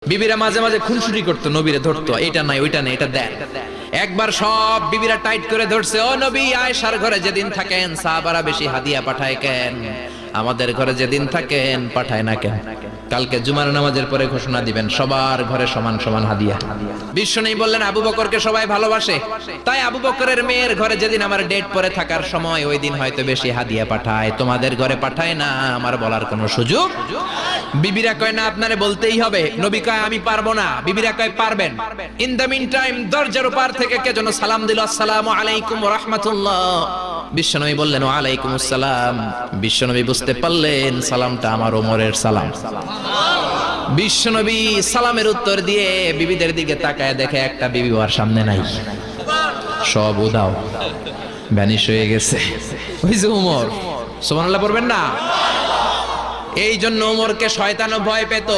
বিবিরা মাঝে মাঝে খুনসুটি করতো, নবীরে ধরতো, এটা নাই ওইটা নাই এটা দেন। একবার সব বিবিরা টাইট করে ধরছে, ও নবী, আয়েশার ঘরে যেদিন থাকেন সাহাবারা বেশি হাদিয়া পাঠায় কেন? আমাদের ঘরে যেদিন থাকেন পাঠায় না কেন? কালকে জুমার নামাজের পরে ঘোষণা দিবেন সবার ঘরে সমান সমান হাদিয়া। বিশ্বনবী বললেন আবু বকরকে সবাই ভালোবাসে, তাই আবু বকরের মেয়ের ঘরে যেদিন আমার ডেট পরে থাকার সময় ওই দিন হয়তো বেশি হাদিয়া পাঠায়, তোমাদের ঘরে পাঠায় না। আমার বলার কোনো সুযোগ? বিবিরা কয় না, আপনারে বলতেই হবে। নবী কয় আমি পারবো না, বিবিরা কয় পারবেন। ইন দ্য মিন টাইম দরজার পার থেকে কে যেন সালাম দিল, আসসালামু আলাইকুম ওয়া রাহমাতুল্লাহ। বিশ্বনবী বললেন ওয়া আলাইকুম আসসালাম। বিশ্বনবী বুঝতে পারলেন সালামটা আমার ওমরের সালাম। বিশ্বনবী সালামের উত্তর দিয়ে বিবিদের দিকে তাকায়, দেখে একটা বিবি ওর সামনে নাই, সব উদাও, ভ্যানিশ হয়ে গেছে। ওই যে ওমর, সুবহানাল্লাহ পড়বেন না? এই জন্য ওমরকে শয়তানও ভয় পেত।